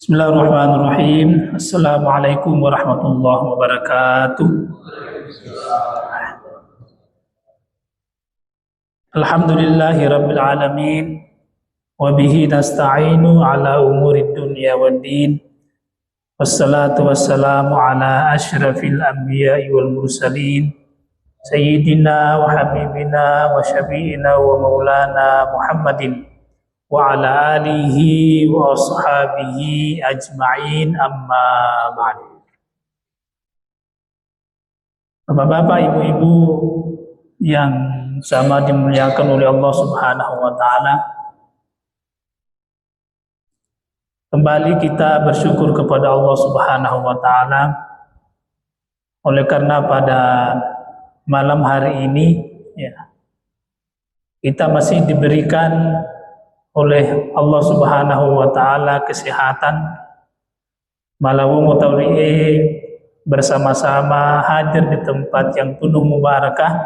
Bismillahirrahmanirrahim. Assalamualaikum warahmatullahi wabarakatuh. Alhamdulillahi rabbil alamin. Wa bihi nasta'inu ala umurid dunya waddin. Wassalatu wassalamu ala asyrafil anbiya'i wal mursalin. Sayyidina wa habibina wa syafi'ina wa maulana Muhammadin wa ala alihi wa ashabihi ajma'in, amma ba'du. Bapak-bapak, ibu-ibu yang sama dimuliakan oleh Allah Subhanahu wa taala, kembali kita bersyukur kepada Allah Subhanahu wa taala oleh karena pada malam hari ini kita masih diberikan oleh Allah Subhanahu wa taala kesehatan, malawu mutawri'i bersama-sama hadir di tempat yang penuh mubarakah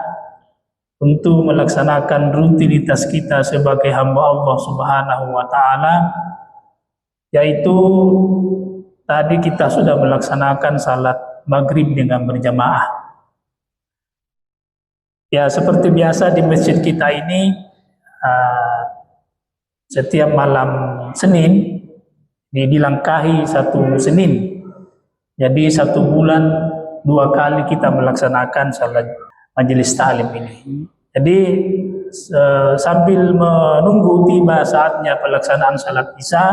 untuk melaksanakan rutinitas kita sebagai hamba Allah Subhanahu wa taala, yaitu tadi kita sudah melaksanakan salat maghrib dengan berjamaah. Ya, seperti biasa di masjid kita ini setiap malam Senin dilangkahi satu Senin. Jadi satu bulan 2 kali kita melaksanakan salat majelis ta'lim ini. Jadi sambil menunggu tiba saatnya pelaksanaan salat Isya,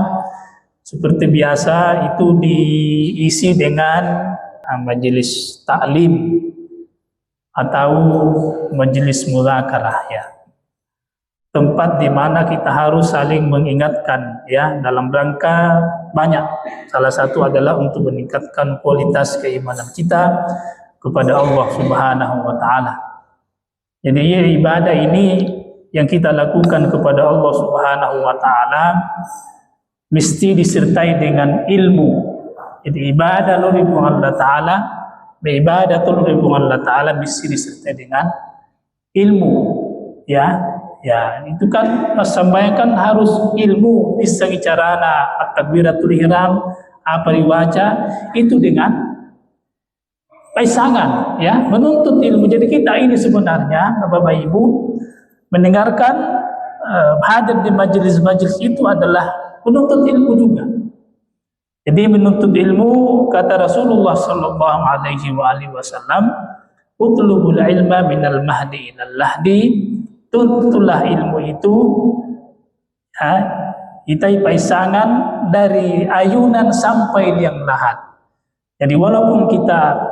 seperti biasa itu diisi dengan majelis ta'lim atau majelis muzakarah, ya. Tempat di mana kita harus saling mengingatkan, ya, dalam rangka banyak. Salah satu adalah untuk meningkatkan kualitas keimanan kita kepada Allah Subhanahu wa taala. Jadi ibadah ini yang kita lakukan kepada Allah Subhanahu wa taala mesti disertai dengan ilmu. Jadi ibadah lillahi Allah taala, ibadatul lillahi Allah taala mesti disertai dengan ilmu, ya. Ya, itu kan sampaikan harus ilmu bisa carana at-takbiratul ihram apa dibaca itu dengan pasangan, ya, menuntut ilmu. Jadi kita ini sebenarnya Bapak Ibu mendengarkan hadir di majelis-majelis itu adalah menuntut ilmu juga. Jadi menuntut ilmu, kata Rasulullah sallallahu alaihi wasallam, utlubul ilma minal mahdi ilal lahdi. Tuntutlah ilmu itu, ya, kita paisangan dari ayunan sampai liang lahat. Jadi walaupun kita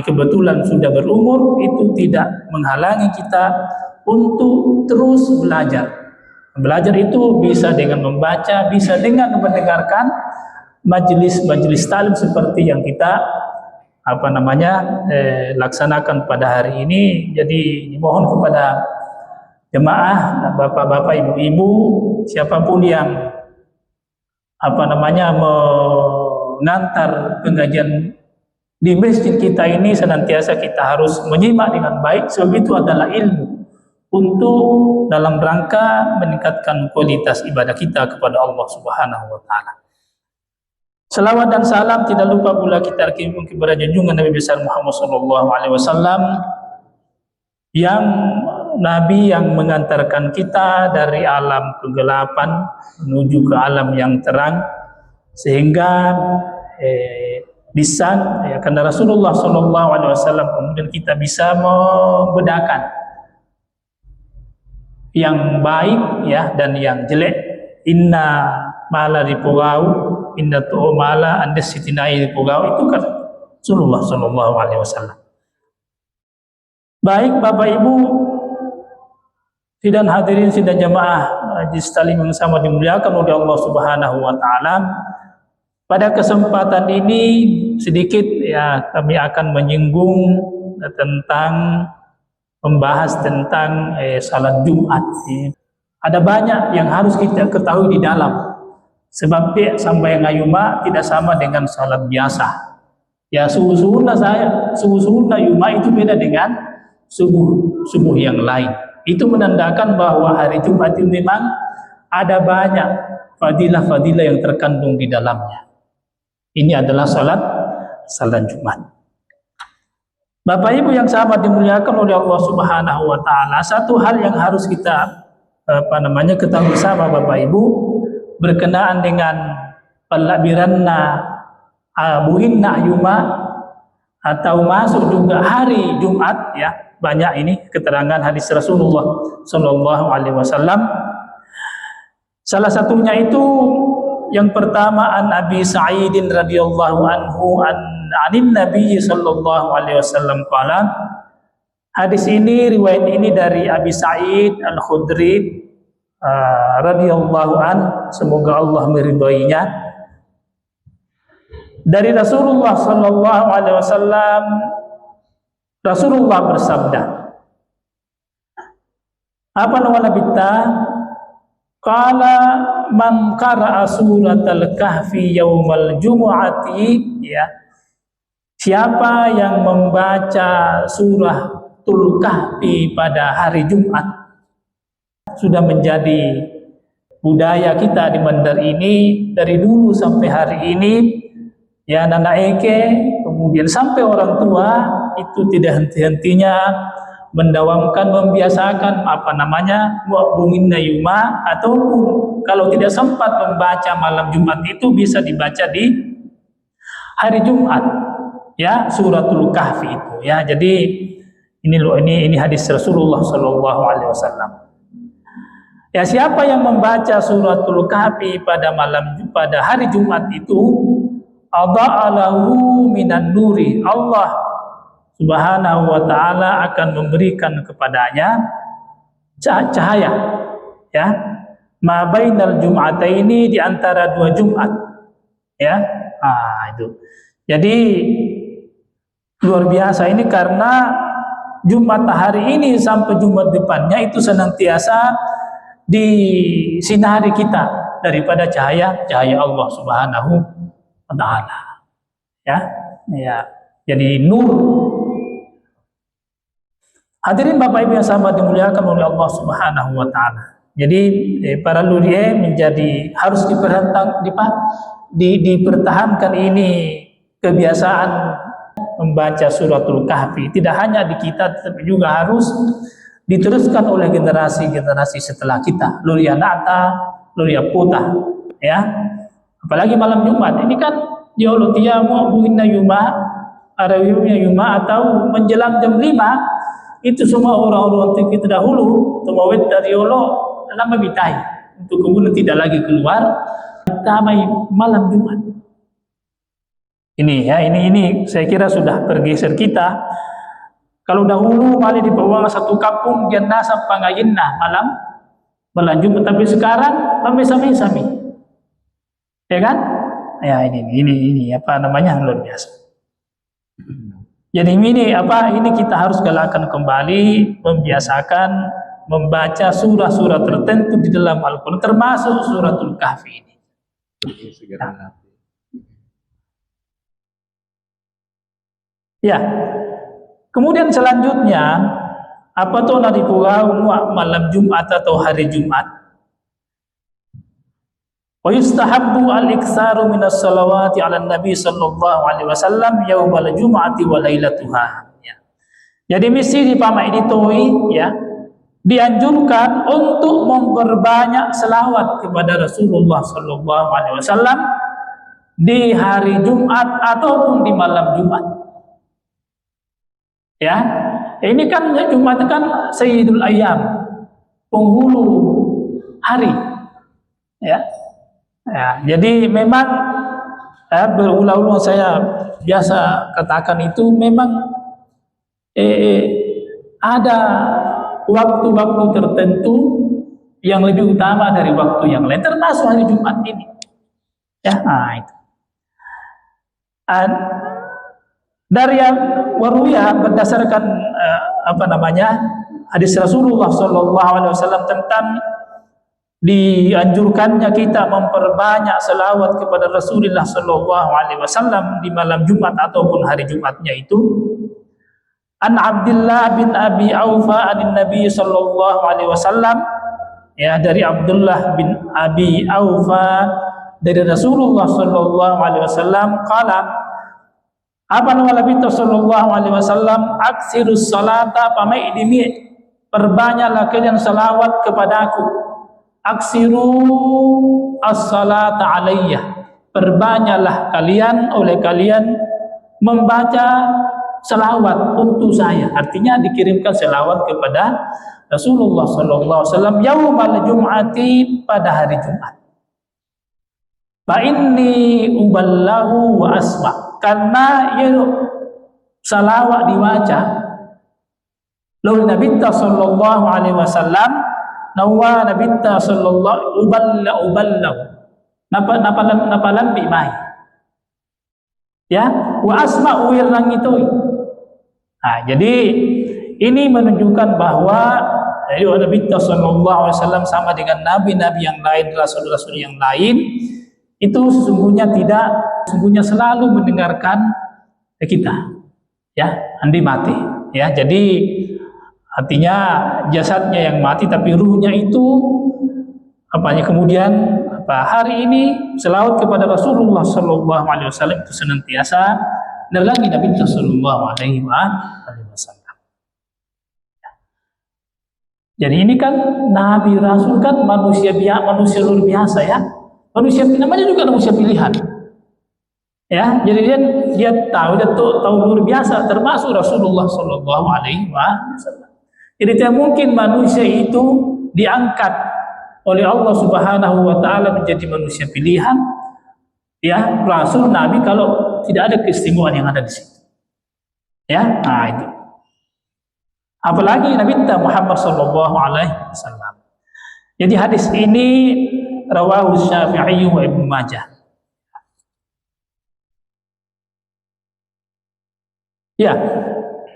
kebetulan sudah berumur, itu tidak menghalangi kita untuk terus belajar. Belajar itu bisa dengan membaca, bisa dengan mendengarkan majelis-majelis ta'lim seperti yang kita laksanakan pada hari ini. Jadi dimohon kepada jemaah, bapak-bapak, ibu-ibu, siapapun yang mengantar pengajian di masjid kita ini, senantiasa kita harus menyimak dengan baik, sebab itu adalah ilmu untuk dalam rangka meningkatkan kualitas ibadah kita kepada Allah Subhanahu wa taala. Salawat dan salam tidak lupa pula kita kirim kepada junjungan Nabi besar Muhammad sallallahu alaihi wasallam, yang Nabi yang mengantarkan kita dari alam kegelapan menuju ke alam yang terang, sehingga bisa, ya, karena Rasulullah SAW kemudian kita bisa membedakan yang baik, ya, dan yang jelek. Inna mala ripugau, inna tu'mala andes sitinai ripugau, itu kan Rasulullah SAW. Baik Bapak Ibu dan hadirin sidang jamaah majelis ta'lim yang sama dimuliakan oleh Allah Subhanahu wa taala. Pada kesempatan ini sedikit, ya, kami akan menyinggung tentang membahas tentang salat Jumat. Ada banyak yang harus kita ketahui di dalam, sebab sampai ngayuma tidak sama dengan salat biasa. Ya, subuh yuma itu beda dengan subuh yang lain. Itu menandakan bahwa hari Jumat itu memang ada banyak fadilah-fadilah yang terkandung di dalamnya. Ini adalah salat Jumat. Bapak Ibu yang sahabat dimuliakan oleh Allah Subhanahu wa taala, satu hal yang harus kita ketahui bersama Bapak Ibu berkenaan dengan pelabiranna buinna yuma atau masuk juga hari Jumat, ya. Banyak ini keterangan hadis Rasulullah sallallahu alaihi wasallam. Salah satunya itu yang pertama, an Abi Sa'idin radhiyallahu anhu anin Nabi sallallahu alaihi wasallam qala. Hadis ini, riwayat ini dari Abi Sa'id Al-Khudri radhiyallahu an, semoga Allah meridhoinya. Dari Rasulullah sallallahu alaihi wasallam, Rasulullah bersabda, apa nama kita? Qala man qara'a suratal kahfi yaumal jumu'ati, ya. Siapa yang membaca suratul kahfi pada hari Jumat, sudah menjadi budaya kita di Mandar ini dari dulu sampai hari ini, ya, anak eke kemudian sampai orang tua itu tidak henti-hentinya mendawamkan, membiasakan mu'bunginna yuma, ataupun kalau tidak sempat membaca malam Jumat itu bisa dibaca di hari Jumat, ya, suratul kahfi itu, ya. Jadi ini hadis Rasulullah sallallahu alaihi wasallam. Ya, siapa yang membaca suratul kahfi pada hari Jumat itu, adha'alahu minan nuri, Allah Subhanahu wa ta'ala akan memberikan kepadanya cahaya, ya, ma bainal jum'ataini, di antara dua Jumat, ya. Itu. Jadi luar biasa ini, karena Jumat hari ini sampai Jumat depannya itu senantiasa disinari kita daripada cahaya Allah Subhanahu wa ta'ala, ya. Jadi nur. Hadirin Bapak Ibu yang sama dimuliakan oleh Allah Subhanahu wa taala. Jadi para lurie harus dipertahankan ini kebiasaan membaca suratul kahfi. Tidak hanya di kita, tetapi juga harus diteruskan oleh generasi-generasi setelah kita. Luria nata, luria puta, ya. Apalagi malam Jumat. Ini kan ya Allah tiamu buinna yuma, arawiyumnya yuma, atau menjelang jam 5. Itu semua orang-orang kita dahulu tumawet dari Allah lama bitai untuk kemudian tidak lagi keluar tamai malam Jumat. Ini, ya, ini saya kira sudah bergeser kita. Kalau dahulu malah dibawa satu kampung jenazah pangayinna malam Jumat, tapi sekarang sami-sami, ya kan? Ya, ini luar biasa. Jadi ini kita harus galakkan kembali, membiasakan membaca surah-surah tertentu di dalam Al-Quran, termasuk suratul kahfi ini. Ya. Kemudian selanjutnya, apa tuh nadi malam Jumat atau hari Jumat? Wa yustahabbu al-iktsaru minas salawati 'alan nabi sallallahu alaihi wasallam yaumal jum'ati wa lailatuha, ya. Jadi mesti dipamai ditoi, ya, dianjurkan untuk memperbanyak selawat kepada Rasulullah sallallahu alaihi wasallam di hari Jumat ataupun di malam Jumat, ya. Ini kan Jumat kan sayyidul ayyam, penghulu hari, ya. Ya, jadi memang berulang-ulang saya biasa katakan itu memang ada waktu-waktu tertentu yang lebih utama dari waktu yang lain, termasuk hari Jumat ini, ya. Itu. Dari yang waruya berdasarkan hadis Rasulullah sallallahu alaihi wasallam tentang dianjurkannya kita memperbanyak selawat kepada Rasulullah sallallahu alaihi wasallam di malam Jumat ataupun hari Jumatnya itu. An Abdullah bin Abi Aufa anin Nabi sallallahu alaihi wasallam, ya, dari Abdullah bin Abi Aufa dari Rasulullah sallallahu alaihi wasallam qala apa nama Nabi sallallahu alaihi wasallam aksirus salata pamaidimi perbanyaklah kalian salawat kepadaku aksiru as-salata alayya perbanyaklah kalian oleh kalian membaca selawat untuk saya, artinya dikirimkan selawat kepada Rasulullah sallallahu alaihi wasallam yaumal jum'ati pada hari Jumat. Fa inni uballahu wa asma, karena ya salawat dibaca lalu Nabi sallallahu alaihi wasallam nawa Nabi sallallahu uballahu napa lambi mai ya wa asma wirang itu. Nah, jadi ini menunjukkan bahwa Nabi sallallahu alaihi wasallam sama dengan nabi-nabi yang lain, rasul-rasul yang lain itu sesungguhnya selalu mendengarkan kita ya andi mati ya. Jadi artinya jasadnya yang mati tapi ruhnya itu kemudian hari ini selawat kepada Rasulullah sallallahu alaihi wasallam itu senantiasa lagi Nabi sallallahu alaihi wasallam. Jadi ini kan Nabi Rasul kan manusia luar biasa ya. Manusia namanya juga manusia pilihan. Ya, jadi dia tahu luar biasa termasuk Rasulullah sallallahu alaihi wasallam. Jadi tidak mungkin manusia itu diangkat oleh Allah Subhanahu wa taala menjadi manusia pilihan ya, rasul nabi kalau tidak ada keistimewaan yang ada di situ. Ya, nah itu. Apalagi Nabi Muhammad sallallahu alaihi wasallam. Jadi hadis ini rawahu Syafi'i wa Ibnu Majah. Ya,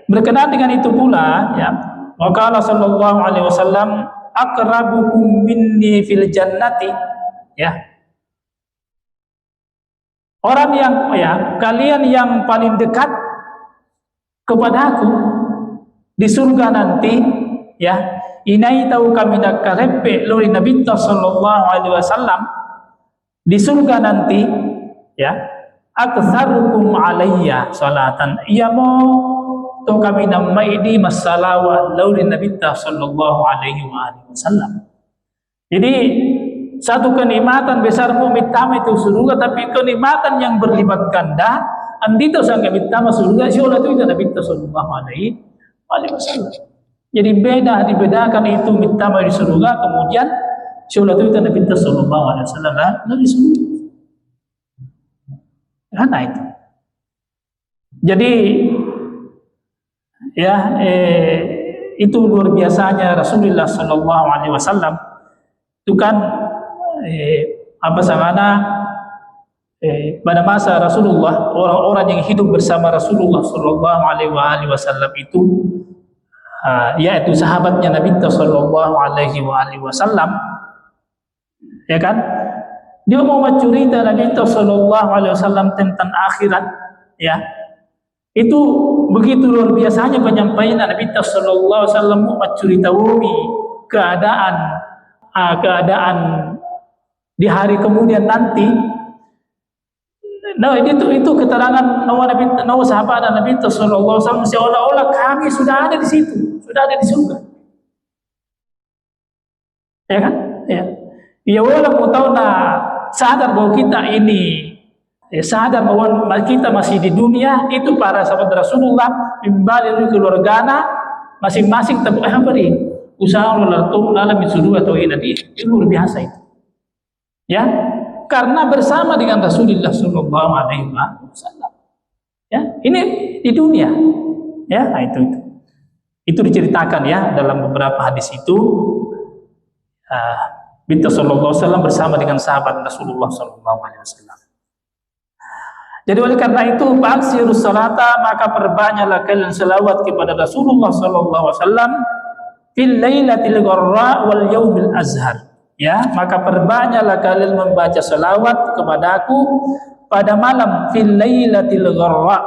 berkenaan dengan itu pula ya, wa qala sallallahu alaihi wasallam aqrabukum minni fil jannati ya. Orang yang kalian yang paling dekat kepadaku di surga nanti ya. Inai tahu kami nak karepe lori Nabi sallallahu alaihi wasallam di surga nanti ya. Aktsarukum alayya salatan. Iya mo to kami namai di masalawa lori Nabi sallallahu alaihi wasallam. Jadi satu kenikmatan besar mu mitama itu surga, tapi kenikmatan yang berlipat ganda andito sangka mitama surga siola itu Nabi sallallahu alaihi wasallam. Jadi dibedakan itu mitama di surga, kemudian siola itu Nabi sallallahu alaihi wasallam di surga. Karena itu. Jadi ya itu luar biasanya Rasulullah sallallahu alaihi wasallam. Itu kan pada masa Rasulullah, orang-orang yang hidup bersama Rasulullah sallallahu alaihi wasallam itu yaitu sahabatnya Nabi sallallahu alaihi wasallam ya kan, dia mau cerita Nabi sallallahu alaihi wasallam tentang akhirat ya. Itu begitu luar biasanya penyampaian Nabi sallallahu alaihi wasallam mau cerita keadaan di hari kemudian nanti. Nah itu keterangan Nabi sahabat dan Nabi sallallahu alaihi wasallam seolah-olah kami sudah ada di situ, sudah ada di surga. Ya kan? Ya. Ya walaupun tahu sadar bahwa kita ini sadar bahwa kita masih di dunia, itu para sahabat Rasulullah kembali keluargana masing-masing tapi usaha lalu surga atau ini itu luar biasa itu. Ya, karena bersama dengan Rasulullah sallallahu alaihi wasallam. Ya, ini di dunia. Ya, itu diceritakan ya dalam beberapa hadis itu. Bintu sallallahu alaihi wasallam bersama dengan sahabat Rasulullah sallallahu alaihi wasallam. Jadi oleh karena itu faksirus salata, maka perbanyaklah kalian selawat kepada Rasulullah sallallahu alaihi wasallam fil lailatil gharra wal yaumil azhar. Ya, maka perbanyaklah kalian membaca selawat kepadaku pada malam fil lailatil gharra.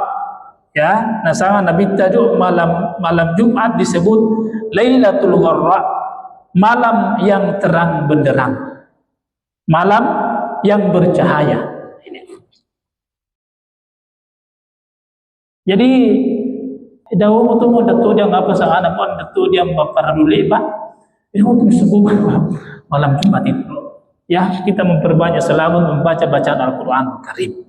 Ya, nah sama Nabi tadi malam Jumat disebut lailatul gharra, malam yang terang benderang. Malam yang bercahaya. Ini. Jadi dawu mo tumo datu dia ngapa sa anak mo datu dia maparaduli ba? Ini untuk sebuah malam Jumat itu. Ya, kita memperbanyak selawat membaca bacaan Al-Qur'an Karim.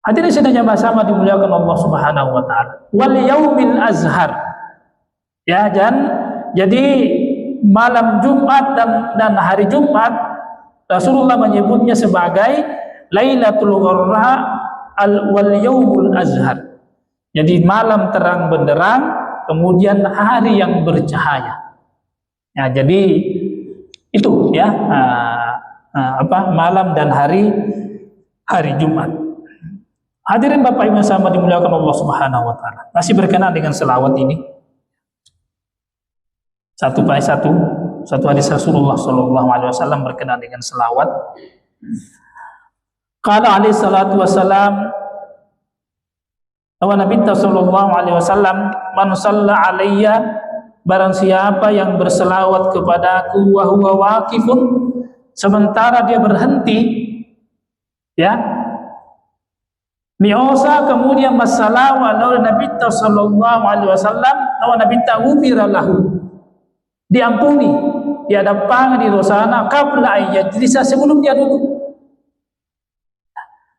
Hadirin sedaya bersama dimuliakan Allah Subhanahu wa taala. Wal yaumil azhar. Ya, jadi malam Jumat dan hari Jumat Rasulullah menyebutnya sebagai Lailatul Gharra wal yaumul azhar. Jadi malam terang benderang, kemudian hari yang bercahaya. Ya, jadi itu ya malam dan hari Jumat. Hadirin Bapak Ibu sama dimuliakan Allah Subhanahu wa taala. Masih berkenan dengan selawat ini. Satu hadis Rasulullah sallallahu alaihi wasallam berkenaan dengan selawat. Qala alaihi salatu wasalam, Nabi sallallahu alaihi wasallam, man shalla alayya, barang siapa yang berselawat kepadaku wa huwa waqifun, sementara dia berhenti, ya. Miosa kemudian masalah lalu Nabi sallallahu alaihi wasallam, Nabi ghufira lahu, diampuni, dia dapat di dosana qabla ayyajlisa, sebelum dia duduk.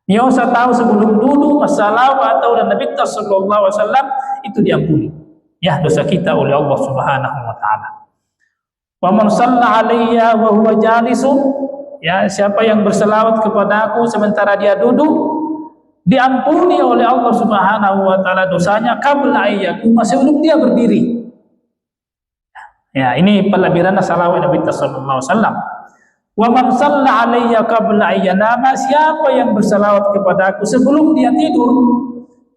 Miosa tahu sebelum duduk masalah atau Nabi sallallahu alaihi wasallam itu diampuni. Ya, dosa kita oleh Allah Subhanahu wa taala. Wa man shalla alayya wa huwa jalisun, ya, siapa yang berselawat kepada aku sementara dia duduk, diampuni oleh Allah Subhanahu wa taala dosanya qabla ayyakum, sebelum dia berdiri. Ya, ini pelabiran salawat Nabi sallallahu alaihi wasallam. Wa man shalla alayya qabla ayyanama, siapa yang berselawat kepada aku sebelum dia tidur.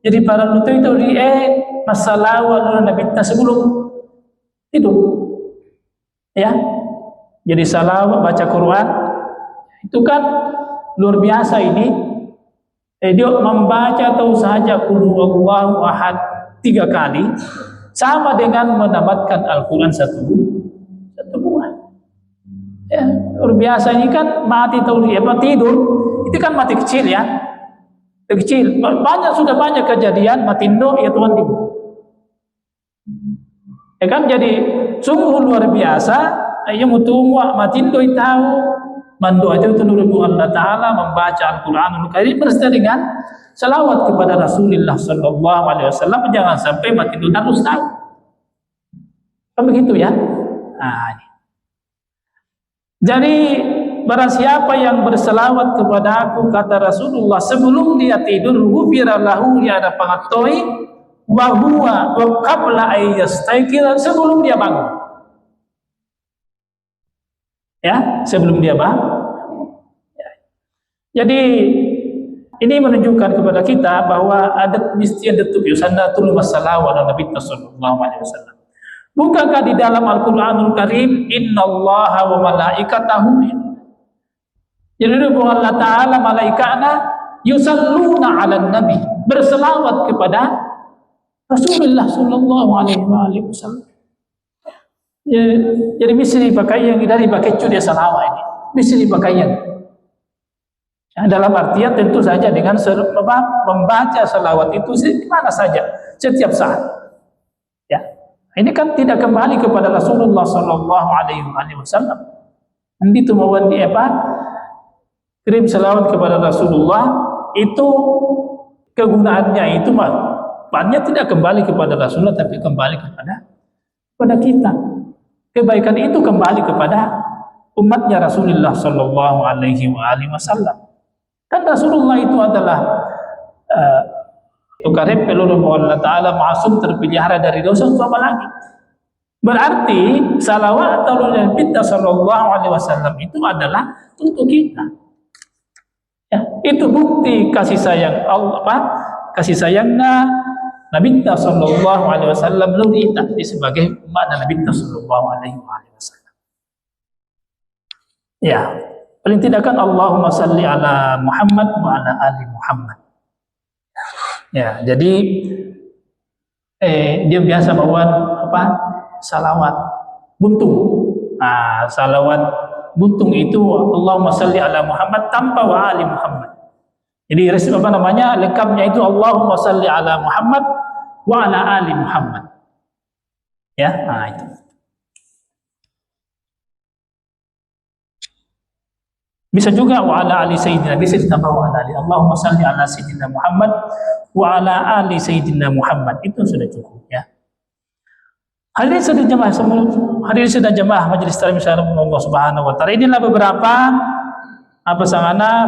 Jadi para nutu itu masalah Nabi sebelum tidur. Ya. Jadi salawat baca Quran itu kan luar biasa ini. Dia membaca tahu saja qul huwallahu ahad 3 kali sama dengan menamatkan Al-Quran satu buah. Ya, luar biasa ini kan mati tahu tidur itu kan mati kecil ya. Kecil. Sudah banyak kejadian matindo ya Tuhan di. Ya kan, jadi sungguh luar biasa ayo mutumwa matindo tahu mandu aja itu nurut Allah Ta'ala membaca Al-Quranul Karim bersama dengan salawat kepada Rasulullah Sallallahu Alaihi Wasallam. Jangan sampai matindo harus tahu. Kan begitu ya. Nah, jadi barang siapa yang berselawat kepada aku, kata Rasulullah, sebelum dia tidur, ghufira lahu, dia ada pengatoi, wa huwa wa qabla ayyastaiqir, sebelum dia bangun. Ya, sebelum dia bangun. Ya. Jadi ini menunjukkan kepada kita bahwa ada mesti ada tujuan wassalawat Nabi sallallahu alaihi wasallam. Bukankah di dalam Al-Qur'anul Karim innallaha wa malaikatahu, jadi Allah Ta'ala malaikatnya yusalluna 'alan nabi, berselawat kepada Rasulullah sallallahu alaihi wasallam. Jadi mesti dipakai yang dari pakai dia salawat ini. Mesti dipakai yang ya, dalam artian tentu saja dengan membaca salawat itu di mana saja, setiap saat. Ya. Ini kan tidak kembali kepada Rasulullah sallallahu alaihi wasallam. Nanti itu mau kirim salawat kepada Rasulullah itu kegunaannya itu banyak tidak kembali kepada Rasulullah tapi kembali kepada kita. Kebaikan itu kembali kepada umatnya Rasulullah sallallahu alaihi wasallam. Kan Rasulullah itu adalah karib peluru Allah Ta'ala maasum, terpelihara dari dosa, apa lagi? Berarti salawat atau Nabi sallallahu alaihi wasallam itu adalah untuk kita. Ya, itu bukti kasih sayang Allah, kasih sayangnya Nabi sallallahu alaihi wasallam lalu kita sebagai umat Nabi sallallahu alaihi wasallam. Ya, paling tidak kan Allahumma salli ala Muhammad wa ala ali Muhammad. Ya, jadi dia biasa bawa salawat buntung. salawat buntung itu Allahumma salli ala Muhammad tanpa wa ali Muhammad. Jadi lengkapnya itu Allahumma salli ala Muhammad wa ala ali Muhammad. Ya, itu. Bisa juga wa ala ali sayyidina, bisa ditambah wa ala ali. Allahumma salli ala sayyidina Muhammad wa ala ali sayyidina Muhammad. Itu sudah cukup, ya. Hadirin sedang jemaah majelis taklim Allah Subhanahu wa taala. Inilah beberapa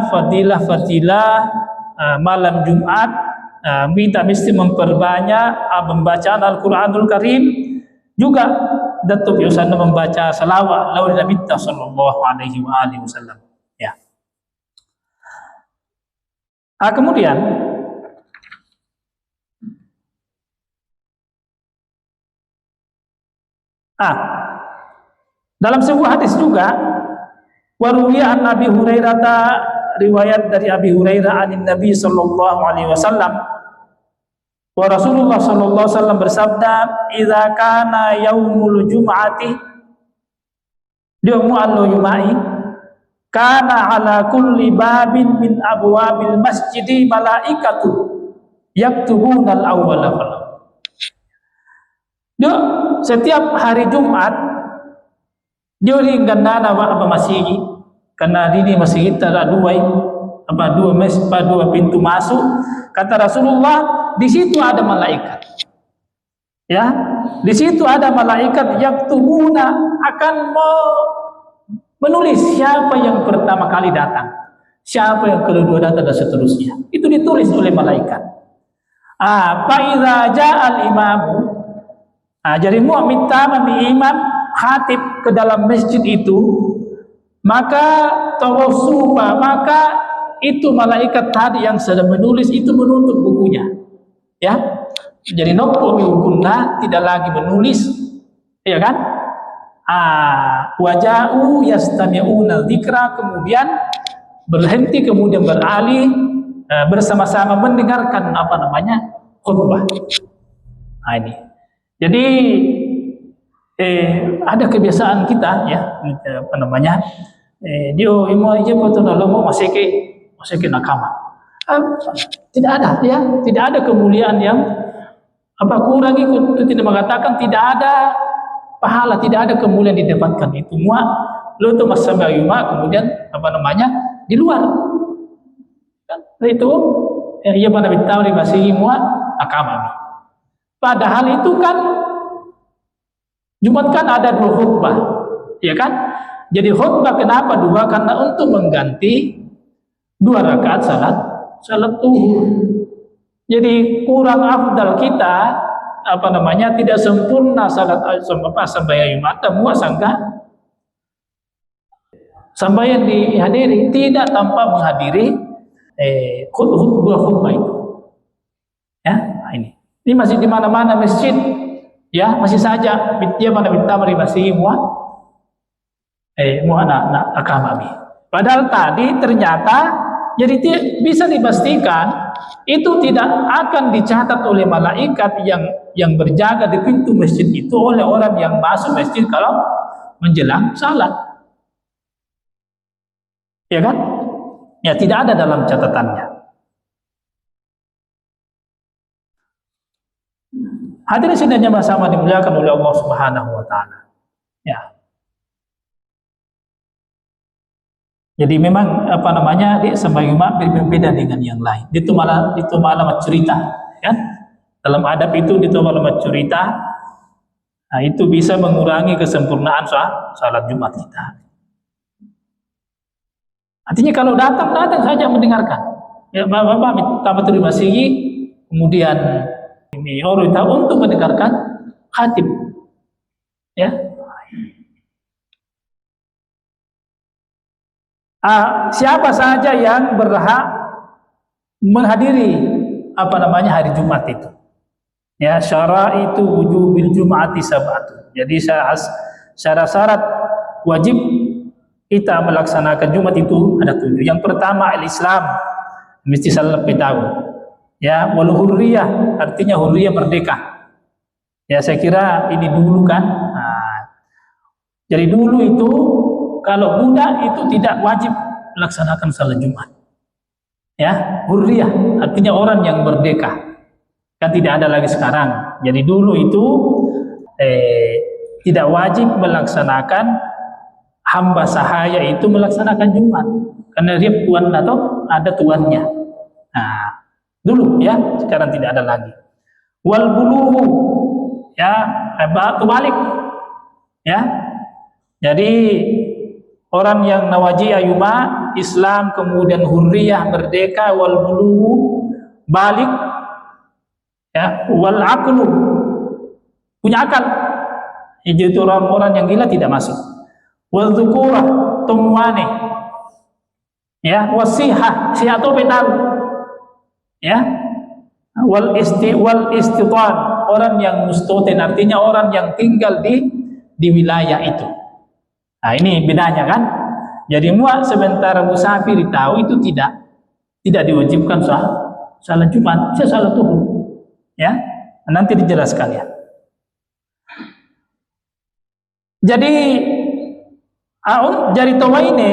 fadilah malam Jumat. Kita mesti memperbanyak pembacaan Al-Qur'anul Karim, juga datuk yusana membaca salawat lawan Nabi sallallahu alaihi wasallam. Ya. Kemudian dalam sebuah hadis juga waruwiya an Nabi Hurairah, riwayat dari Abi Hurairah anin Nabi sallallahu alaihi wasallam wa Rasulullah sallallahu alaihi wasallam bersabda, idza kana yaumul jum'ati yaumu yumai kana ala kulli babin min abwabil masjidi malaikatu yaktubuna al-awwala fal. Setiap hari Jumat dia ringgana apa masih karena di masih kita ada dua pintu masuk. Kata Rasulullah, di situ ada malaikat. Ya, di situ ada malaikat yaktubuna, akan menulis siapa yang pertama kali datang, siapa yang kedua datang dan seterusnya. Itu ditulis oleh malaikat. Fa iza ja'al imamu, jadi mu'min tamami imam khatib ke dalam masjid itu, maka tawassuba, maka itu malaikat tadi yang sedang menulis itu menutup bukunya, ya. Jadi nopo miukunna, tidak lagi menulis, ya kan? Waja'u yastami'una dzikra, kemudian berhenti, kemudian beralih bersama-sama mendengarkan khutbah. Ini. Jadi ada kebiasaan kita, ya, dia imo aja potong masih ke nakama. Tidak ada, ya, tidak ada kemuliaan yang kurang. Itu tidak mengatakan tidak ada pahala, tidak ada kemuliaan didapatkan itu. Lo tuh masabayuma, kemudian di luar. Kan itu ya pada bitawri masih nakama. Padahal itu kan Jumat kan ada 2 khutbah, ya kan? Jadi khutbah kenapa 2? Karena untuk mengganti 2 rakaat salat zuhur. Jadi kurang afdal kita tidak sempurna salat sembahyang Jumat semua sangka sembahyang dihadiri tidak tanpa menghadiri khutbah itu. Ya, ini masih di mana-mana masjid, ya, masih saja dia pada tamri masih akamabi. Padahal tadi ternyata jadi bisa dipastikan itu tidak akan dicatat oleh malaikat yang berjaga di pintu masjid itu oleh orang yang masuk masjid kalau menjelang salat. Ya kan? Ya, tidak ada dalam catatannya. Hadirin sidang sama dimuliakan oleh Allah Subhanahu wa taala. Ya. Jadi memang dia sembahyang berbeda dengan yang lain. Itu malah cerita, kan? Dalam adab itu malah cerita. Itu bisa mengurangi kesempurnaan salat Jumat kita. Artinya kalau datang saja mendengarkan. Ya, Bapak tamat terima kasih, kemudian ini orang tahu untuk mendengarkan khatib, ya. Siapa saja yang berhak menghadiri hari Jumat itu, ya, syaraitu wujubil jum'ati sab'atu. Jadi syarat-syarat wajib kita melaksanakan Jumat itu ada 7. Yang pertama al-Islam, mesti lebih tahu. Ya, wal hurriyah, artinya hurriyah merdeka. Ya, saya kira ini dulu kan. Jadi dulu itu kalau budak itu tidak wajib melaksanakan salat Jumat. Ya, hurriyah artinya orang yang merdeka. Kan tidak ada lagi sekarang. Jadi dulu itu tidak wajib melaksanakan, hamba sahaya itu melaksanakan Jumat karena dia tuan atau ada tuannya. Nah, dulu ya, sekarang tidak ada lagi. Wal bulughu ya, balik ya. Jadi orang yang nawaji ayuma Islam kemudian hurriyah merdeka, wal bulughu balik ya, wal aqlu punya akal. Itu orang-orang yang gila tidak masuk. Wal dzukurah tumuane ya, wasihah sihat atau tahu ya, wal istitan orang yang mustoten artinya orang yang tinggal di wilayah itu. Nah, ini bedanya kan. Jadi muat sementara musafir tahu itu tidak diwajibkan salat Jumat, bisa salat zuhur ya. Nanti dijelaskan ya. Jadi jari tawaine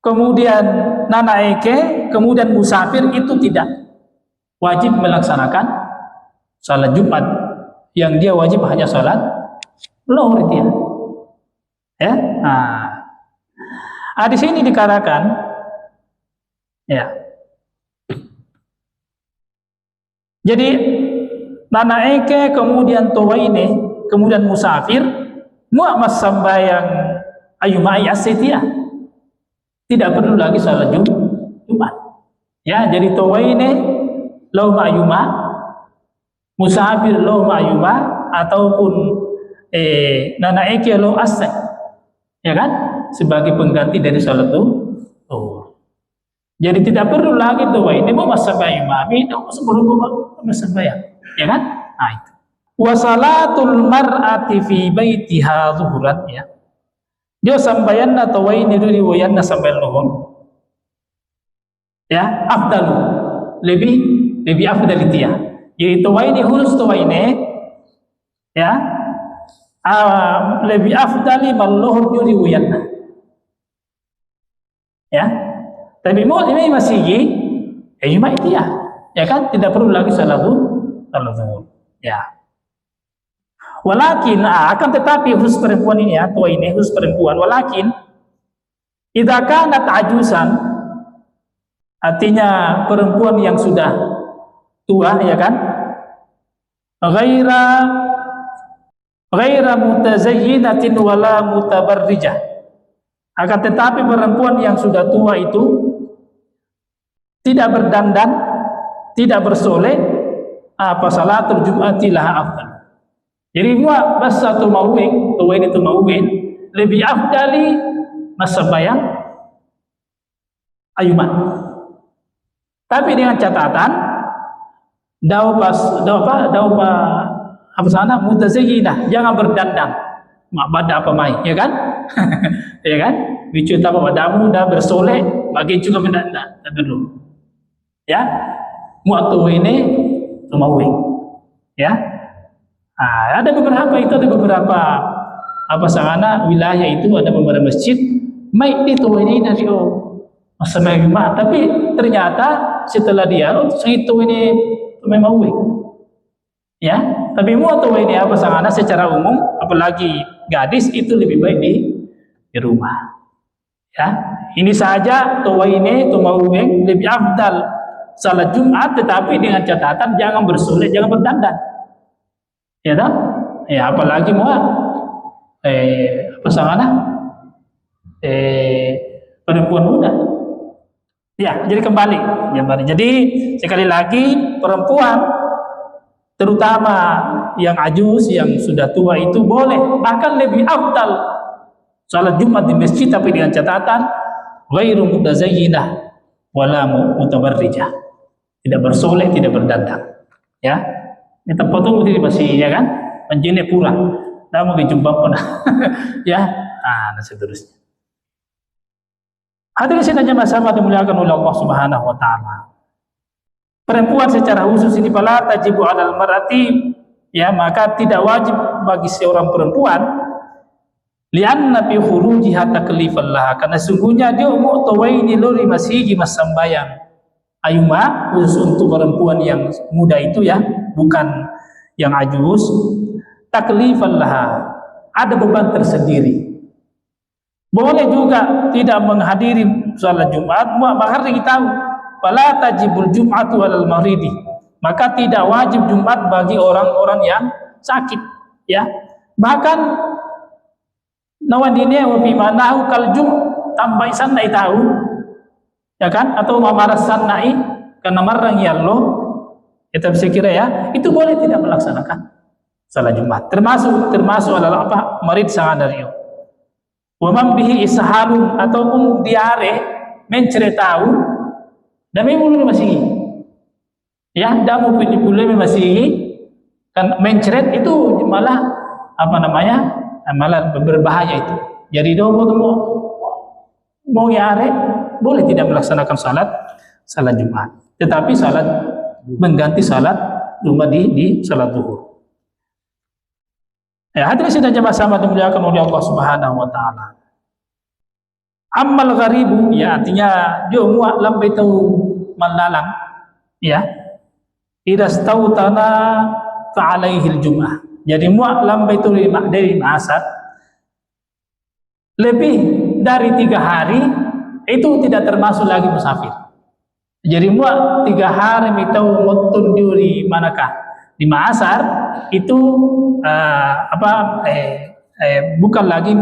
kemudian nana eke kemudian musafir itu tidak wajib melaksanakan salat Jumat, yang dia wajib hanya salat lohor dia ya. Di sini dikatakan ya, jadi nana eke kemudian tawaine kemudian musafir mu'mas sambayang ayuma ayasitiyah tidak perlu lagi salat Jumat ya. Jadi tawaine lau ma'yuma, musafir lau ma'yuma, ataupun nana eke lau asai ya kan, sebagai pengganti dari salat zuhur. Jadi tidak perlu lagi tawaine mau sambayang mami itu sebelum sambayang ya kan. Nah itu wa salatul mar'ati fi baitiha zuhuran ya, dia sambayanna tawaini riwayanna sambayan luhur ya, afdalu lebih afdal dia. Jadi tawaini hurus tawaini ya, lebih afdali mal luhur riwayanna ya. Tapi mau ini masih cuma itu ya kan, tidak perlu lagi salat zuhur ya. Walakin akan tetapi khusus perempuan ini atau ini khusus perempuan, walakin idza kanat ajusan artinya perempuan yang sudah tua ya kan, ghaira mutazayyinatin wala mutabarrijah, akan tetapi perempuan yang sudah tua itu tidak berdandan, tidak bersolek, apa salatul jum'ati laha afdal. Jadi muat masa tu mauin, tuain itu mauin lebih afdali masa bayang ayuman. Tapi dengan catatan daupa apa sana mutazayyinah, jangan berdandan. Mak bada apa mai, ya kan? Ya kan? Bicu tak padamu dah bersolek, bagi juga mendandan dulu. Ya, muat tu ini tu mauin. Ya. Ada beberapa apa sangana wilayah itu ada beberapa masjid mai itu ini dari masa Jumat, tapi ternyata setelah dia itu ini memang ya. Tapi mau tuh ini apa sangana secara umum apalagi gadis itu lebih baik di rumah ya. Ini saja tuh ini tuh mau lebih afdal salat Jumat, tetapi dengan catatan jangan bersolek, jangan berdandan. Ya tak? Ya apalagi mau apa sangana perempuan muda. Ya, jadi kembali. Jadi sekali lagi perempuan terutama yang ajus yang sudah tua itu boleh, bahkan lebih afdal salat Jumat di masjid, tapi dengan catatan ghairu mutazayyinah wala mutabarrijah. Tidak bersolek, tidak berdandan. Ya. Kita potong di masih ya kan, menjene pura, dah mau dijumpa pun, ya, dan seterusnya. Hadirin sekalian sama dimuliakan oleh Allah Subhanahu Wa Taala. Perempuan secara khusus ini pala tajibu alal marati, ya maka tidak wajib bagi seorang perempuan lianna fi khurujiha taklifan laha, karena sungguhnya dia mau tawaini lori masih mas sambayang ayuma, khusus untuk perempuan yang muda itu ya, bukan yang ajus, taklifan laha, ada beban tersendiri. Boleh juga tidak menghadiri salat Jumat, maka kita tahu fala tajibul jum'atu alal maridi, maka tidak wajib Jumat bagi orang-orang yang sakit ya. Bahkan nawadine wa fi manahu kal tambah sanai tahu ya kan, atau mamaras sanai karena marang yallo, kita bisa kira ya, itu boleh tidak melaksanakan salat Jumat, termasuk adalah apa, marid sanadario wa man bihi ishalun, ataupun diare menceretau dami mulu masih ya, damu pilih masih kan, menceret itu malah apa namanya, malah berbahaya itu. Jadi mau yare boleh tidak melaksanakan salat Jumat, tetapi salat mengganti salat Jumat di salat zuhur. Ya, hadirin sidang jamaah sama dimuliakan oleh Allah Subhanahu wa taala. Ammal gharibu, ya artinya dia muak lambai tahu malalang ya. Idza stautana fa alaihil jum'ah. Jadi muak lambai tahu dari asar lebih dari 3 hari itu tidak termasuk lagi musafir. Jadi muak 3 hari mitau mutun di manakah? Di Ma'asar itu bukan lagi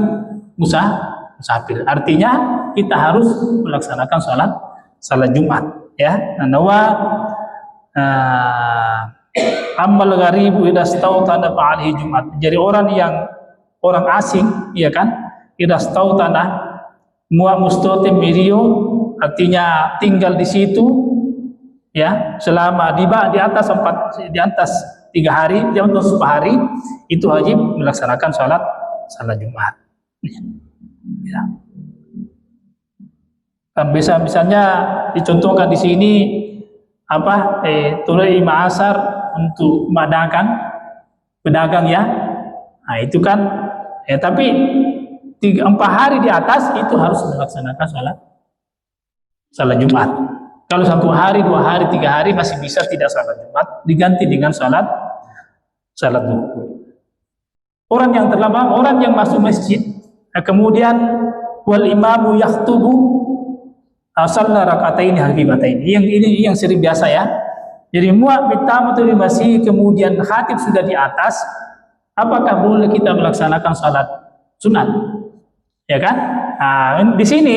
musafir. Artinya kita harus melaksanakan salat Jumat ya. Nawa amal gharibu idza stautana fa'alhi Jumat. Jadi orang asing ya kan, idza stautana muwa mustotim mirio, artinya tinggal di situ ya selama di atas 3 hari, di atas 10 hari, itu wajib melaksanakan salat Jumat ya. Kan misalnya dicontohkan di sini apa tulai ma'asar untuk pedagang ya. Nah itu kan tapi 4 hari di atas itu harus melaksanakan salat Jumat. Kalau 1 hari, 2 hari, 3 hari masih bisa tidak salat Jumat, diganti dengan salat zuhur. Orang yang terlambat, orang yang masuk masjid, kemudian wal imamu yaktubu shalla raka'ataini khafifataini. Ini yang sering biasa ya. Jadi muat bitamatul masih, kemudian khatib sudah di atas, apakah boleh kita melaksanakan salat sunat? Ya kan? Nah, di sini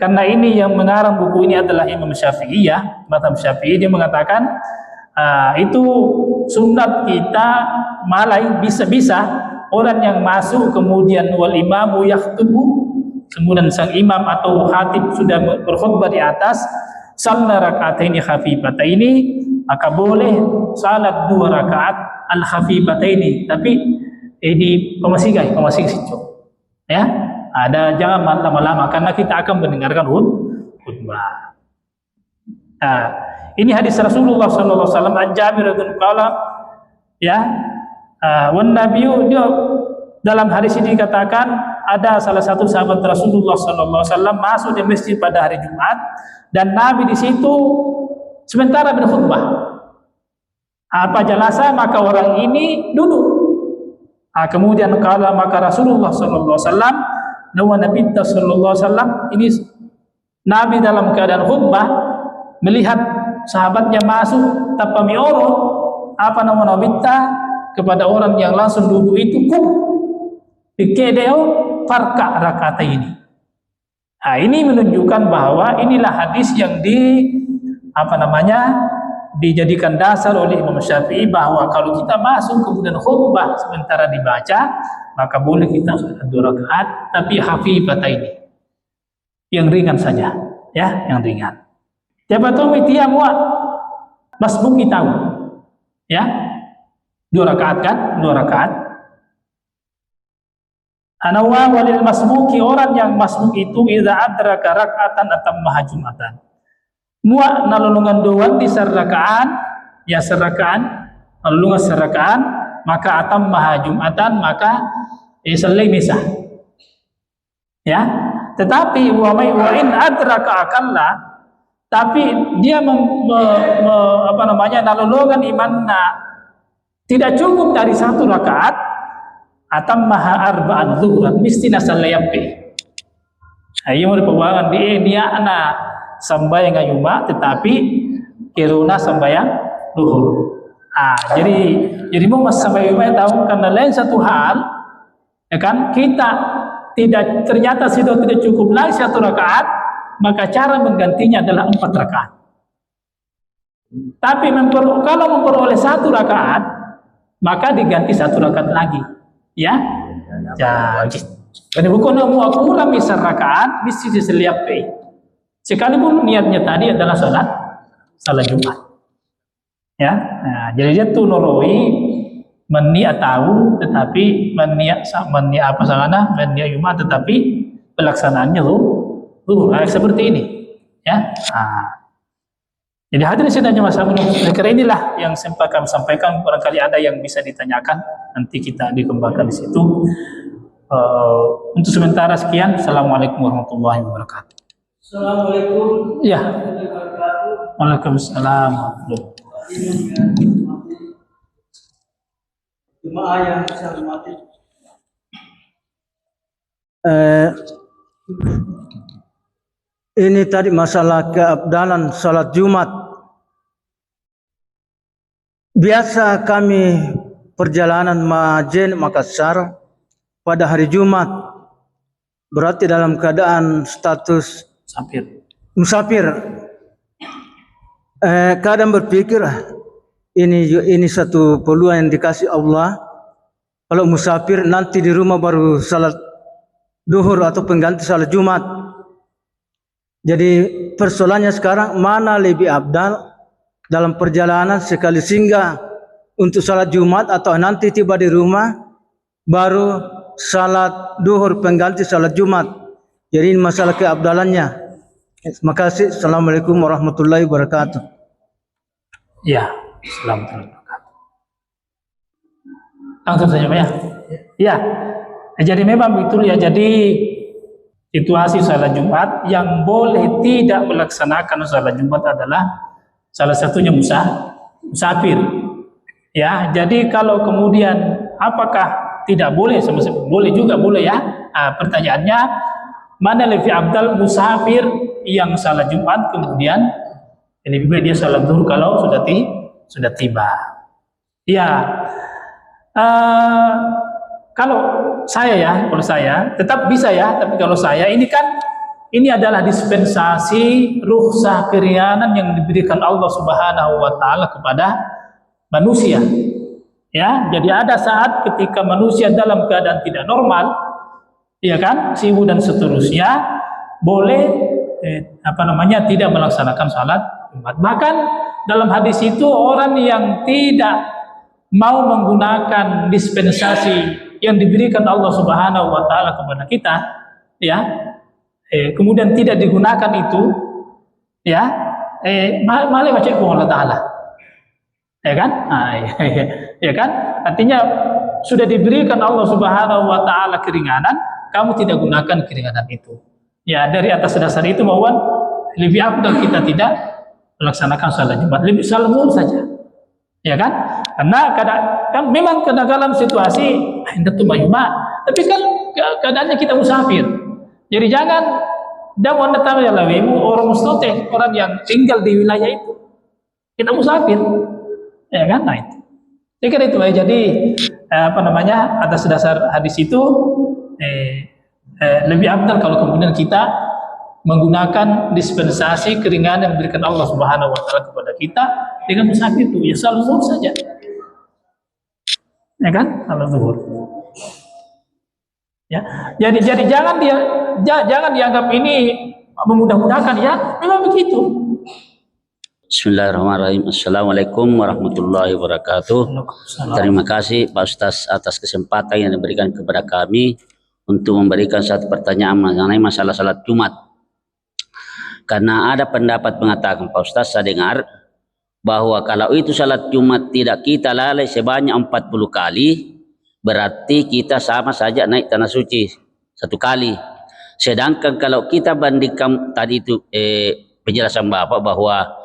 karena ini yang mengarang buku ini adalah Imam Syafi'i ya, mazhab Syafi'i, dia mengatakan itu sunat kita malai bisa orang yang masuk kemudian wal imamu yaktubu, kemudian sang imam atau khatib sudah berkhutbah di atas, shalla raka'ataini khafifataini, maka boleh salat 2 rakaat al khafifataini, tapi di pemasigai situ ya. Ada jangan lama-lama karena kita akan mendengarkan khutbah. Nah, ini hadis Rasulullah sallallahu alaihi wasallam, Jabir radhiyallahu anhu ya. Wan nabiyyu, dia dalam hadis ini dikatakan ada salah satu sahabat Rasulullah sallallahu alaihi wasallam masuk di masjid pada hari Jumat dan Nabi di situ sementara berkhutbah. Apa jalasa, maka orang ini duduk. Kemudian maka Rasulullah sallallahu alaihi wasallam Nabi sallallahu alaihi wasallam ini Nabi dalam keadaan khutbah melihat sahabatnya masuk tanpa mioro kepada orang yang langsung duduk itu pikedeo farka rakaat ini. Nah, ini menunjukkan bahwa inilah hadis yang dijadikan dasar oleh Imam Syafi'i bahwa kalau kita masuk kemudian khutbah sementara dibaca, maka boleh kita salat 2 rakaat tapi khafifataini, yang ringan saja ya, yang ringan. Siapa tahu mitia muat masbuk kita ya, 2 rakaat kan, 2 rakaat. Anawa walil masbuki, orang yang masbuk itu idza adraka rak'atan atammaha jumatan. Muat nalulungan doang di serakaan ya, serakaan nalulungan serakaan, maka atammaha jumatan, maka selesai misah Ya, tetapi wa in adraka akalla, tapi dia nalologan imanna tidak cukup dari 1 rakaat, atammaha arba'an zuhran mesti nasalayampi. Ayo perbuangan dia ana sambayang ayuma tetapi kiruna sambayang zuhur. Jadi mau mas sambayang tahu karena lain satu hal, ya kan, kita ternyata sudah tidak cukup lagi 1 rakaat, maka cara menggantinya adalah 4 rakaat. Tapi kalau memperoleh 1 rakaat, maka diganti 1 rakaat lagi, ya. Jadi bukan mau kurang misal rakaat mesti diseliapi. Sekalipun niatnya tadi adalah salat Jumat, ya. Nah, jadi dia tuh noroi meniat tahu, tetapi meniat Jumat, tetapi pelaksanaannya seperti ini, ya. Jadi hadirin sidangnya Mas Abdul, kira inilah yang sempat kami sampaikan. Barangkali ada yang bisa ditanyakan, nanti kita dikembangkan di situ. Untuk sementara sekian. Assalamualaikum warahmatullahi wabarakatuh. Assalamualaikum. Ya. Waalaikumsalam. Jemaah yang saya hormati, ini tadi masalah keabdalan salat Jumat. Biasa kami perjalanan Majen Makassar pada hari Jumat, berarti dalam keadaan status musafir. Kadang berpikir ini satu peluang yang dikasih Allah. Kalau musafir nanti di rumah baru salat duhur atau pengganti salat Jumat. Jadi persoalannya sekarang mana lebih abdal dalam perjalanan sekali singgah untuk salat Jumat atau nanti tiba di rumah baru salat duhur pengganti salat Jumat. Jadi ini masalah keabdalannya. Terima kasih. Assalamualaikum warahmatullahi wabarakatuh. Ya, assalamualaikum. Langsung saja Pak ya. Ya. Jadi memang betul ya. Jadi situasi salat Jumat yang boleh tidak melaksanakan salat Jumat adalah salah satunya musafir. Ya, jadi kalau kemudian apakah tidak boleh? Boleh juga, boleh ya. Pertanyaannya, mana lebih abdal, musafir yang salat Jumat kemudian lebih baik dia salat zuhur kalau sudah tiba. Ya, kalau saya tetap bisa ya. Tapi kalau saya ini adalah dispensasi rukhsah keringanan yang diberikan Allah Subhanahu wa taala kepada manusia. Ya, jadi ada saat ketika manusia dalam keadaan tidak normal, ya kan, sibuk dan seterusnya, boleh tidak melaksanakan salat Jumat. Bahkan dalam hadis itu orang yang tidak mau menggunakan dispensasi yang diberikan Allah Subhanahu wa taala kepada kita, ya, kemudian tidak digunakan itu, ya, malah baca Allah Taala, ya kan, ya kan, artinya sudah diberikan Allah Subhanahu wa taala keringanan, kamu tidak gunakan keringanan itu, ya. Dari atas dasar itu mohon lebih afdal kita tidak melaksanakan salat Jumat, lebih salat zuhur saja, ya kan, karena kan memang dalam situasi hendak tuh Jumat, tapi kan keadaannya kita musafir. Jadi jangan dakwah datang ya lawimu orang mustoteh, orang yang tinggal di wilayah itu. Kita musafir, ya kan? Nah itu. Saya kira itu ya. Jadi atas dasar hadis itu lebih abdal kalau kemudian kita menggunakan dispensasi keringanan yang diberikan Allah Subhanahu wa taala kepada kita dengan musafir itu ya salat zuhur saja. Ya kan? Salat zuhur. Ya, jadi jangan dianggap ini memudah-mudahkan ya, memang begitu. Bismillahirrahmanirrahim. Assalamualaikum warahmatullahi wabarakatuh. Terima kasih Pak Ustaz atas kesempatan yang diberikan kepada kami untuk memberikan satu pertanyaan mengenai masalah salat Jumat. Karena ada pendapat mengatakan, Pak Ustaz, saya dengar bahwa kalau itu salat Jumat tidak kita lalai sebanyak 40 kali, berarti kita sama saja naik tanah suci 1 kali. Sedangkan kalau kita bandingkan tadi itu penjelasan Bapak bahwa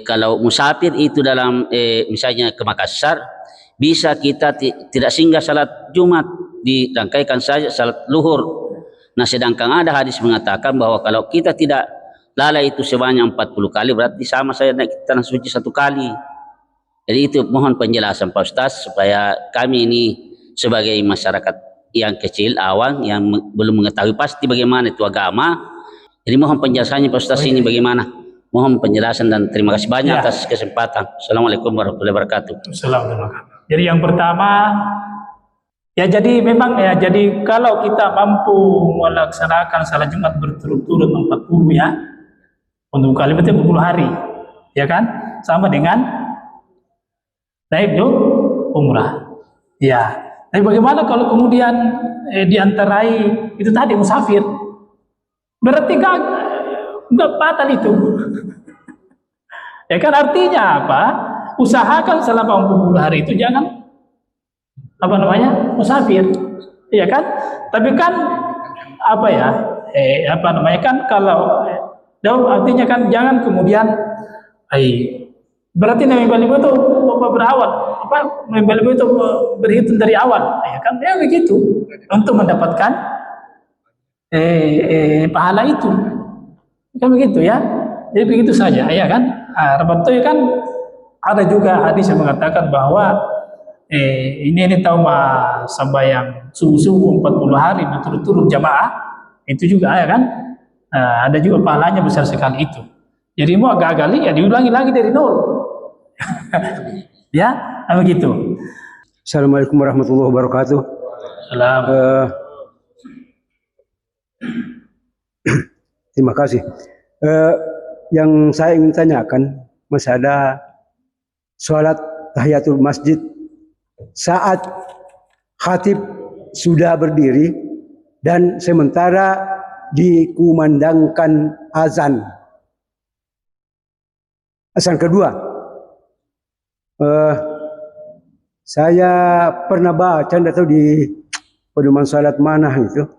kalau musafir itu dalam misalnya ke Makassar, bisa kita tidak singgah salat Jumat, dirangkaikan saja salat luhur. Nah, sedangkan ada hadis mengatakan bahwa kalau kita tidak lalai itu sebanyak 40 kali, berarti sama saya naik tanah suci 1 kali. Jadi itu mohon penjelasan Pak Ustaz supaya kami ini sebagai masyarakat yang kecil, awam, yang belum mengetahui pasti bagaimana itu agama. Jadi mohon penjelasannya Pak Ustaz ini bagaimana. Mohon penjelasan dan terima kasih banyak atas kesempatan. Assalamualaikum warahmatullahi wabarakatuh. Assalamualaikum. Jadi yang pertama, ya jadi memang ya, jadi kalau kita mampu melaksanakan salat Jumat berturut-turut 40 ya, untuk kali berarti 40 hari, ya kan? Sama dengan naik umrah. Ya. Tapi bagaimana kalau kemudian diantarai itu tadi musafir? Berarti enggak batal itu. Ya kan, artinya apa? Usahakan selama 40 hari itu jangan musafir. Iya kan? Tapi kan kan kalau artinya kan jangan kemudian berarti Nabi Balibu itu berawal Nabi Balibu itu berhitung dari awal, ya kan, ya begitu untuk mendapatkan pahala itu, kan begitu ya. Jadi begitu saja, ya kan. Rabbatoy kan ada juga hadis yang mengatakan bahwa ini tahu sembahyang subuh 40 hari berturut-turut jamaah itu juga, ya kan. Ada juga pahalanya besar sekali itu. Jadi mau gagal ya diulangi lagi dari nol. Ya, begitu. Assalamualaikum warahmatullahi wabarakatuh. Salam. Terima kasih. Yang saya ingin tanyakan, masalah sholat tahiyatul masjid saat khatib sudah berdiri dan sementara dikumandangkan azan kedua. Saya pernah baca atau di pedoman salat mana itu.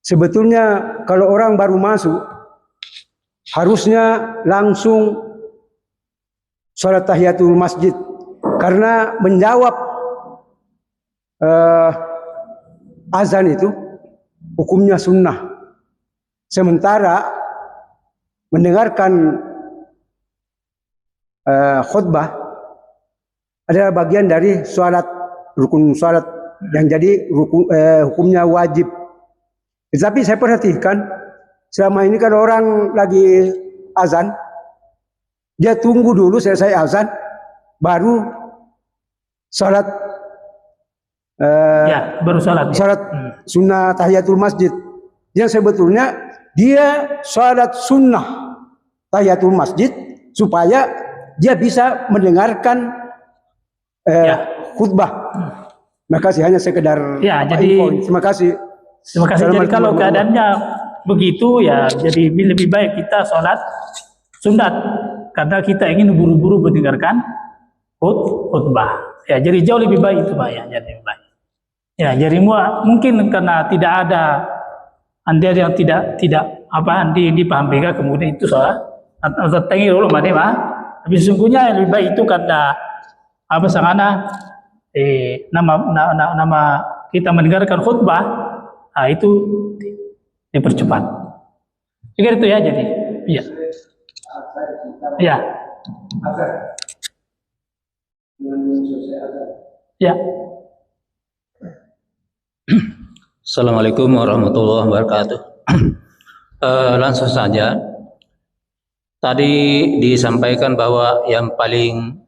Sebetulnya kalau orang baru masuk harusnya langsung salat tahiyatul masjid karena menjawab azan itu hukumnya sunnah. Sementara mendengarkan khutbah adalah bagian dari sholat, rukun sholat yang jadi hukumnya wajib. Tetapi saya perhatikan selama ini kalau orang lagi azan, dia tunggu dulu selesai azan, baru sholat. Baru sholat. Sholat sunnah tahiyatul masjid. Yang sebetulnya dia sholat sunnah tahiyatul masjid supaya dia bisa mendengarkan khutbah. Terima kasih, hanya sekedar info. Terima kasih. Terima kasih. Jadi kalau keadaannya begitu ya, jadi lebih baik kita sholat sunat karena kita ingin buru-buru mendengarkan khutbah. Ya, jadi jauh lebih baik itu Pak ya, jadi lebih baik. Ya, jadi mungkin karena tidak ada anda yang tidak dipaham bega kemudian itu sholat atau tengi dulu Pak. Tapi sesungguhnya yang lebih baik itu karena nama kita mendengarkan khutbah, itu dipercepat. Jadi itu ya, jadi iya. Ya. Ya. Assalamualaikum warahmatullahi wabarakatuh. Langsung saja. Tadi disampaikan bahwa yang paling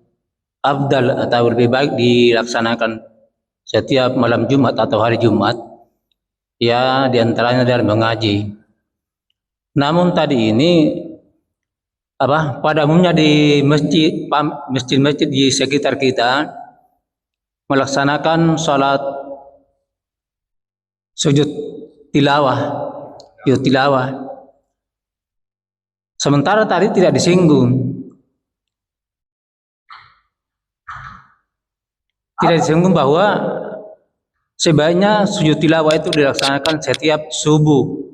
afdal atau lebih baik dilaksanakan setiap malam Jumat atau hari Jumat, ya diantaranya adalah mengaji. Namun tadi ini pada umumnya di masjid-masjid di sekitar kita melaksanakan sholat sujud tilawah. Sementara tadi tidak disinggung. Tidak disinggung bahwa sebaiknya sujud tilawah itu dilaksanakan setiap subuh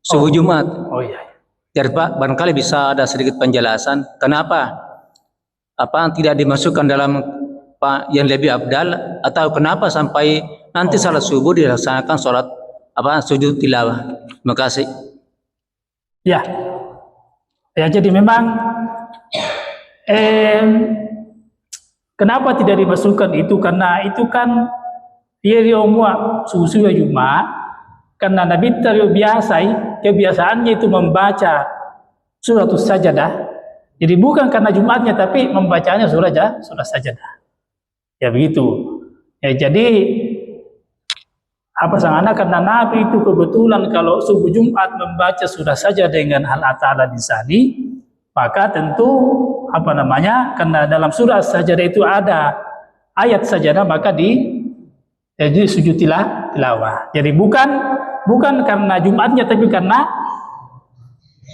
subuh Jumat. Oh iya. Jadi Pak, barangkali bisa ada sedikit penjelasan kenapa tidak dimasukkan dalam Pak yang lebih abdal, atau kenapa sampai nanti salat subuh dilaksanakan sholat sujud tilawah. Terima kasih. Ya. Ya, jadi memang kenapa tidak dimasukkan itu, karena itu kan yomua susu Jumat, karena Nabi kebiasaannya itu membaca suratus sajadah. Jadi bukan karena Jumatnya, tapi membacanya surah sajadah. Ya begitu. Ya, jadi apa sangana karena Nabi itu kebetulan kalau subuh Jumat membaca surah saja dengan hal ta'ala disani, maka tentu karena dalam surah sajadah itu ada ayat sajadah, maka jadi sujud tilawah. Jadi bukan karena Jumatnya, tapi karena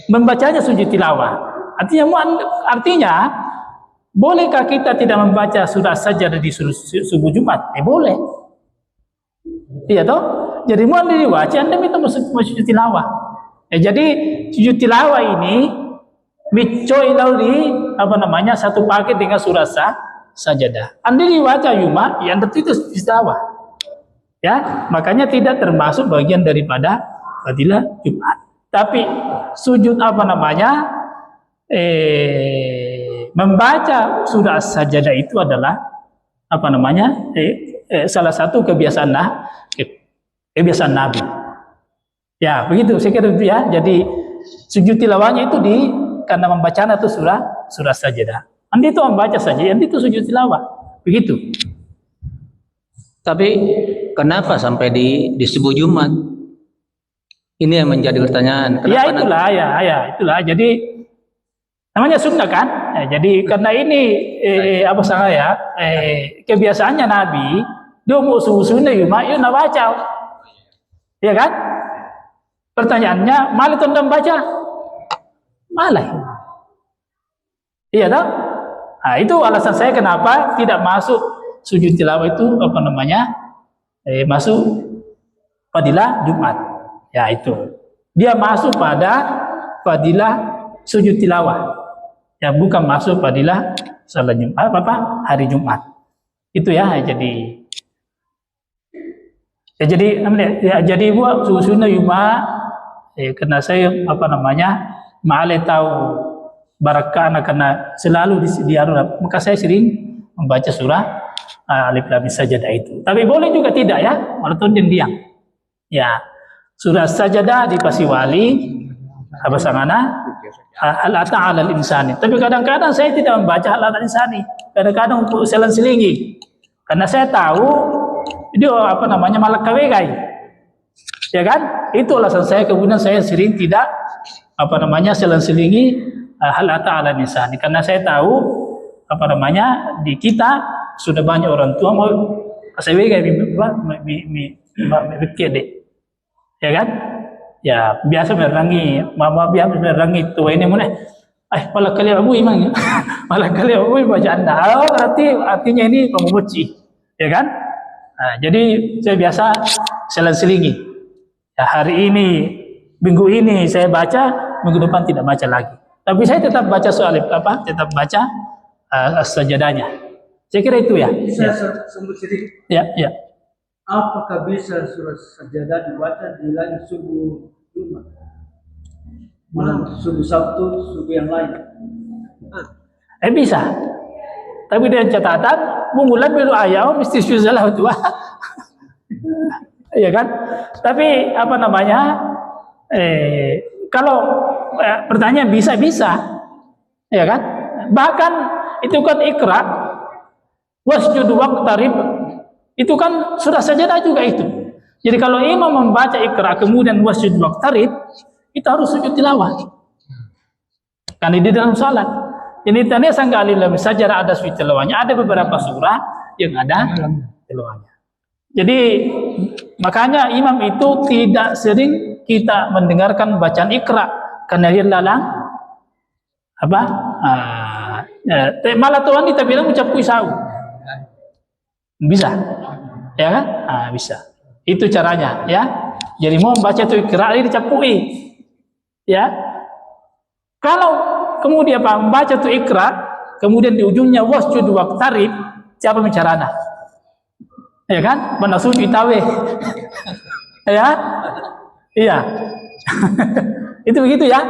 membacanya sujud tilawah. Artinya bolehkah kita tidak membaca surah sajadah di subuh Jumat? Boleh. Iya toh? Jadi muan diwaca Anda itu sujud tilawah. Jadi sujud tilawah ini micoy lauri satu paket dengan surah sajadah. Anda diwaca Jumat, yang itu sujud tilawah. Ya, makanya tidak termasuk bagian daripada fadilah Jumat. Tapi sujud membaca surah sajadah itu adalah salah satu kebiasaan Nabi. Ya, begitu saya kira itu ya. Jadi sujud tilawahnya itu karena membacanya itu surah sajadah. Anda itu membaca saja, Anda itu sujud tilawah. Begitu. Tapi kenapa sampai di subuh Jumat? Ini yang menjadi pertanyaan. Kenapa itulah. Jadi namanya sunnah kan? Jadi karena ini kebiasaannya Nabi, dia mau sunnah Jumat, dia nak baca. Ya kan? Pertanyaannya, malah tuan baca? Malah. Iya tak? Nah, itu alasan saya kenapa tidak masuk sujud tilawah itu masuk fadilah Jumat. Ya itu. Dia masuk pada fadilah sujud tilawah. Ya bukan masuk fadilah salat Jumat hari Jumat. Itu ya. Jadi buat sunnah Jumat karena saya ma'ale tahu barakah karena selalu di maka saya sering membaca surah Alif Lam Mim Sajadah itu. Tapi boleh juga tidak ya, walaupun diam. Ya, surah Sajadah di Pasiwali hal ta'ala al-insani. Tapi kadang-kadang saya tidak membaca hal ta'ala al-insani. Kadang-kadang untuk selang-selingi. Karena saya tahu dia malak kawegai. Ya kan? Itu alasan saya, kemudian saya sering tidak selang-selingi hal ta'ala al-insani. Karena saya tahu di kita sudah banyak orang tua mau kawegai ya kan? Ya biasa merangi tua ini mana? Malah kali abu imang, malah kali abu bacaan. Berarti artinya ini kamu benci, ya kan? Nah, jadi saya biasa selang-selingi. Ya, hari ini, minggu ini saya baca, minggu depan tidak baca lagi. Tapi saya tetap baca soal tetap baca sajadahnya. Saya kira itu ya. Bisa sembut sedikit. Ya. Apakah bisa surah sajadah dibaca di lain subuh Jumat? Malam subuh Sabtu, subuh yang lain? Bisa. Tapi dengan catatan mengulang biru ayam mesti suzalah tua. Ya kan? Tapi kalau pertanyaan bisa, ya kan? Bahkan itu kan ikra wasjud waqtarib, itu kan surah sajadah juga itu. Jadi kalau imam membaca ikra kemudian wasjud waqtarib, itu harus sujud tilawah. Kan di dalam salat. Ini tanda sanggali dalam sajadah ada sujud tilawahnya, ada beberapa surah yang ada tilawahnya. Jadi makanya imam itu tidak sering kita mendengarkan bacaan ikra karena dia lalang malah tuan kita bilang ucap kuisau. Bisa. Ya kan? Bisa. Itu caranya ya. Jadi mau baca itu ikra ini dicapui. Ya. Kalau kemudian membaca tuh Iqra, kemudian di ujungnya wasjud waqtarib, siapa bicaranya? Ya kan? Mana sujud tawe. Ya? Iya. Itu begitu ya.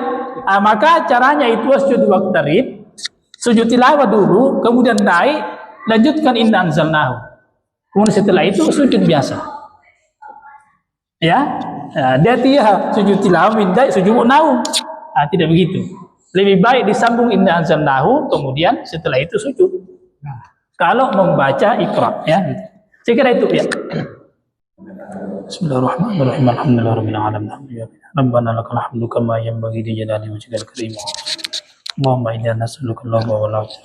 Maka caranya itu wasjud waqtarib, sujud tilawah dulu, kemudian naik, lanjutkan inna anzalnahu. Kemudian setelah itu sujud biasa. Ya? Dia tidak sujud tilawah minta sujud naum. Tidak begitu. Lebih baik disambung inna anzalnahu, kemudian setelah itu sujud. Kalau membaca Iqra, ya. Saya kira itu ya. Bismillahirrahmanirrahim. Alhamdulillahirabbil alamin. Rabbana lakal hamdu kama yanbaghi li jalali wajhikal karim. Allahumma inna nas'aluka al-huda wal afwa.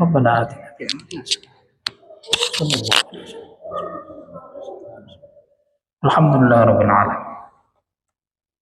Rabbana atina fid dunya hasanah. Alhamdulillahirabbil alamin.